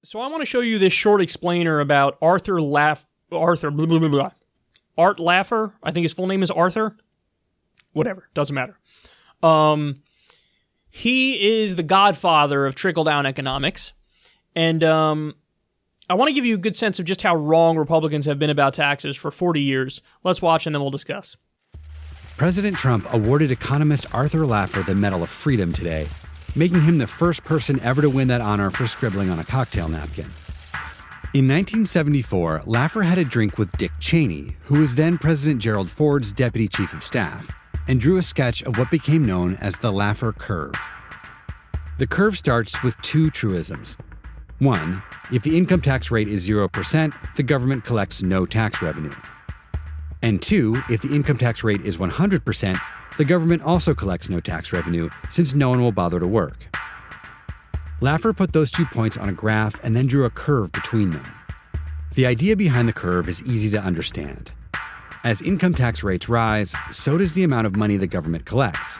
So I want to show you this short explainer about Art Laffer. I think his full name is Arthur. Whatever, doesn't matter. He is the godfather of trickle-down economics. And I want to give you a good sense of just how wrong Republicans have been about taxes for 40 years. Let's watch and then we'll discuss. President Trump awarded economist Arthur Laffer the Medal of Freedom today, making him the first person ever to win that honor for scribbling on a cocktail napkin. In 1974, Laffer had a drink with Dick Cheney, who was then President Gerald Ford's deputy chief of staff, and drew a sketch of what became known as the Laffer curve. The curve starts with two truisms. One, if the income tax rate is 0%, the government collects no tax revenue. And two, if the income tax rate is 100%, the government also collects no tax revenue, since no one will bother to work. Laffer put those 2 points on a graph and then drew a curve between them. The idea behind the curve is easy to understand. As income tax rates rise, so does the amount of money the government collects.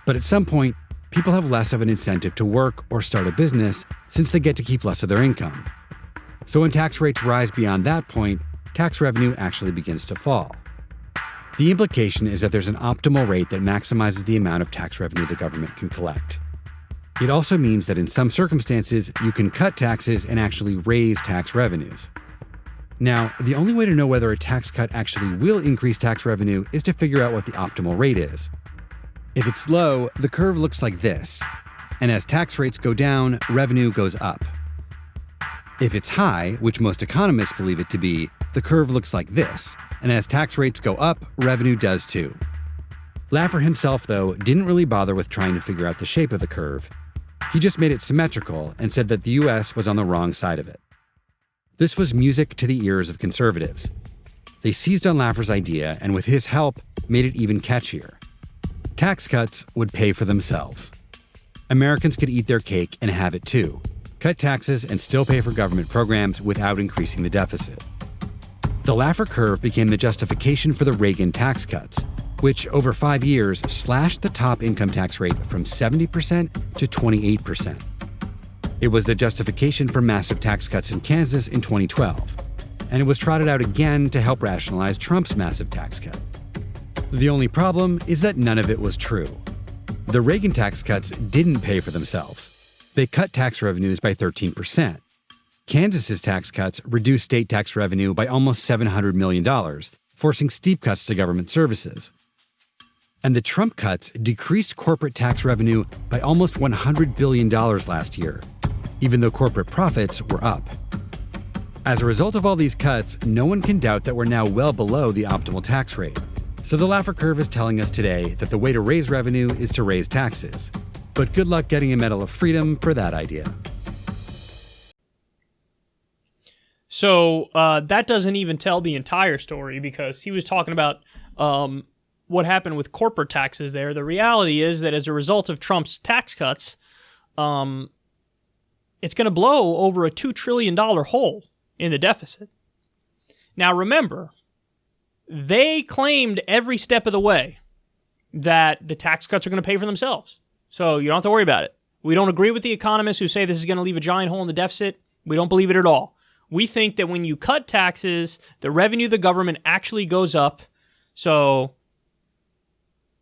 But at some point, people have less of an incentive to work or start a business since they get to keep less of their income. So when tax rates rise beyond that point, tax revenue actually begins to fall. The implication is that there's an optimal rate that maximizes the amount of tax revenue the government can collect. It also means that in some circumstances, you can cut taxes and actually raise tax revenues. Now, the only way to know whether a tax cut actually will increase tax revenue is to figure out what the optimal rate is. If it's low, the curve looks like this, and as tax rates go down, revenue goes up. If it's high, which most economists believe it to be, the curve looks like this, and as tax rates go up, revenue does too. Laffer himself, though, didn't really bother with trying to figure out the shape of the curve. He just made it symmetrical and said that the US was on the wrong side of it. This was music to the ears of conservatives. They seized on Laffer's idea and with his help, made it even catchier. Tax cuts would pay for themselves. Americans could eat their cake and have it too. Cut taxes and still pay for government programs without increasing the deficit. The Laffer curve became the justification for the Reagan tax cuts, which over 5 years slashed the top income tax rate from 70% to 28%. It was the justification for massive tax cuts in Kansas in 2012, and it was trotted out again to help rationalize Trump's massive tax cut. The only problem is that none of it was true. The Reagan tax cuts didn't pay for themselves. They cut tax revenues by 13%. Kansas's tax cuts reduced state tax revenue by almost $700 million, forcing steep cuts to government services. And the Trump cuts decreased corporate tax revenue by almost $100 billion last year, even though corporate profits were up. As a result of all these cuts, no one can doubt that we're now well below the optimal tax rate. So the Laffer curve is telling us today that the way to raise revenue is to raise taxes. But good luck getting a Medal of Freedom for that idea. So that doesn't even tell the entire story, because he was talking about what happened with corporate taxes there. The reality is that as a result of Trump's tax cuts, it's going to blow over a $2 trillion hole in the deficit. Now remember, they claimed every step of the way that the tax cuts are going to pay for themselves. So you don't have to worry about it. We don't agree with the economists who say this is going to leave a giant hole in the deficit. We don't believe it at all. We think that when you cut taxes, the revenue of the government actually goes up. So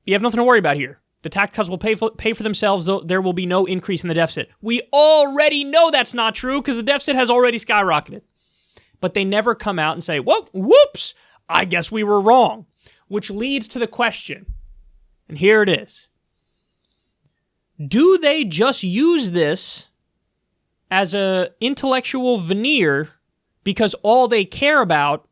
you have nothing to worry about here. The tax cuts will pay for themselves, though there will be no increase in the deficit. We already know that's not true because the deficit has already skyrocketed. But they never come out and say, whoa, whoops, I guess we were wrong. Which leads to the question, and here it is. Do they just use this as an intellectual veneer because all they care about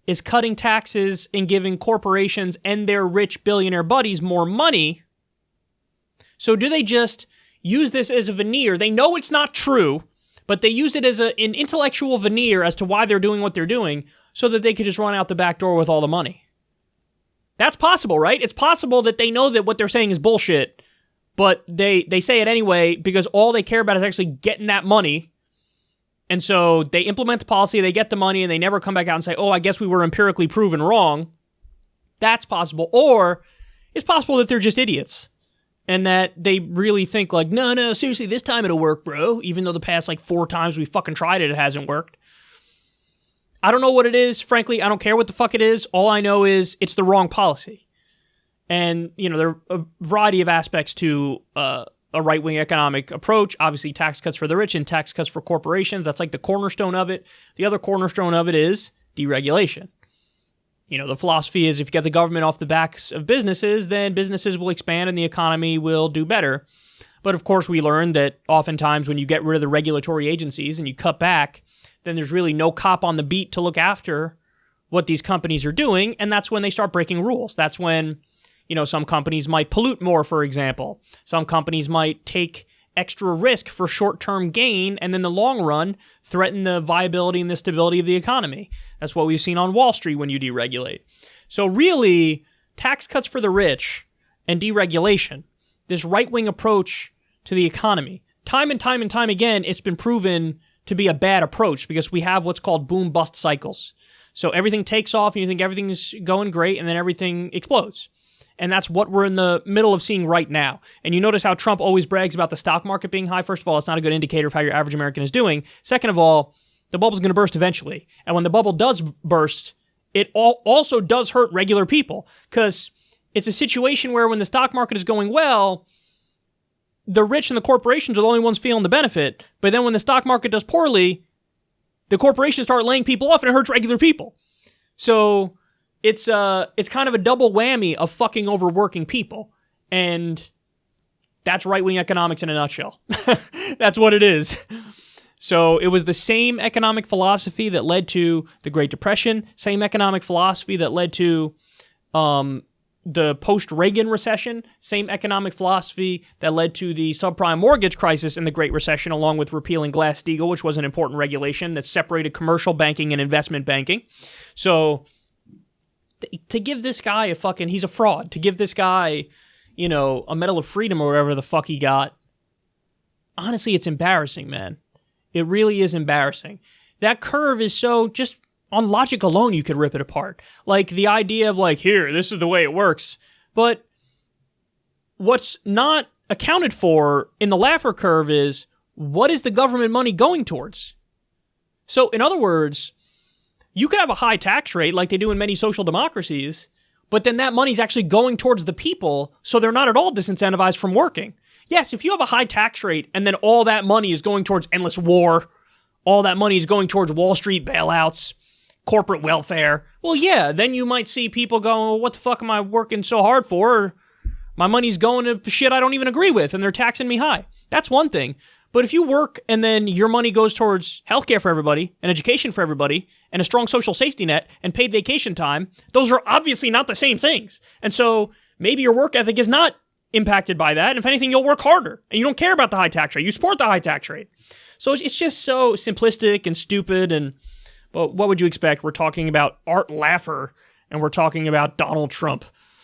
is cutting taxes and giving corporations and their rich billionaire buddies more money? So do they just use this as a veneer? They know it's not true, but they use it as an intellectual veneer as to why they're doing what they're doing so that they could just run out the back door with all the money. That's possible, right? It's possible that they know that what they're saying is bullshit, but they say it anyway because all they care about is actually getting that money. And so they implement the policy, they get the money, and they never come back out and say, oh, I guess we were empirically proven wrong. That's possible. Or it's possible that they're just idiots. and that they really think like, no, seriously, this time it'll work, bro, even though the past like 4 times we fucking tried it hasn't worked. I don't know what it is. Frankly, I don't care what the fuck it is. All I know is it's the wrong policy. And, there are a variety of aspects to a right-wing economic approach. Obviously, tax cuts for the rich and tax cuts for corporations. That's like the cornerstone of it. The other cornerstone of it is deregulation. The philosophy is if you get the government off the backs of businesses, then businesses will expand and the economy will do better. But of course, we learned that oftentimes when you get rid of the regulatory agencies and you cut back, then there's really no cop on the beat to look after what these companies are doing, and that's when they start breaking rules. That's when, some companies might pollute more, for example. Some companies might take extra risk for short-term gain and in the long run threaten the viability and the stability of the economy. That's what we've seen on Wall Street when you deregulate. So really, tax cuts for the rich and deregulation, this right-wing approach to the economy, time and time again, it's been proven to be a bad approach because we have what's called boom-bust cycles. So everything takes off and you think everything's going great and then everything explodes. And that's what we're in the middle of seeing right now. And you notice how Trump always brags about the stock market being high. First of all, it's not a good indicator of how your average American is doing. Second of all, the bubble's going to burst eventually. And when the bubble does burst, it also does hurt regular people because it's a situation where when the stock market is going well, the rich and the corporations are the only ones feeling the benefit. But then when the stock market does poorly, the corporations start laying people off and it hurts regular people. So it's kind of a double whammy of fucking overworking people. And that's right-wing economics in a nutshell. That's what it is. So it was the same economic philosophy that led to the Great Depression, same economic philosophy that led to the post-Reagan recession, same economic philosophy that led to the subprime mortgage crisis and the Great Recession, along with repealing Glass-Steagall, which was an important regulation that separated commercial banking and investment banking. So to give this guy he's a fraud. To give this guy, a Medal of Freedom or whatever the fuck he got, honestly, it's embarrassing, man. It really is embarrassing. That curve is so just on logic alone, you could rip it apart. Like the idea of here, this is the way it works. But what's not accounted for in the Laffer curve is what is the government money going towards? So in other words, you could have a high tax rate like they do in many social democracies, but then that money's actually going towards the people, so they're not at all disincentivized from working. Yes, if you have a high tax rate and then all that money is going towards endless war, all that money is going towards Wall Street bailouts, corporate welfare, well, yeah, then you might see people go, what the fuck am I working so hard for? My money's going to shit I don't even agree with, and they're taxing me high. That's one thing. But if you work and then your money goes towards healthcare for everybody, and education for everybody, and a strong social safety net, and paid vacation time, those are obviously not the same things. And so maybe your work ethic is not impacted by that. And if anything, you'll work harder. And you don't care about the high tax rate. You support the high tax rate. So it's just so simplistic and stupid. But what would you expect? We're talking about Art Laffer, and we're talking about Donald Trump.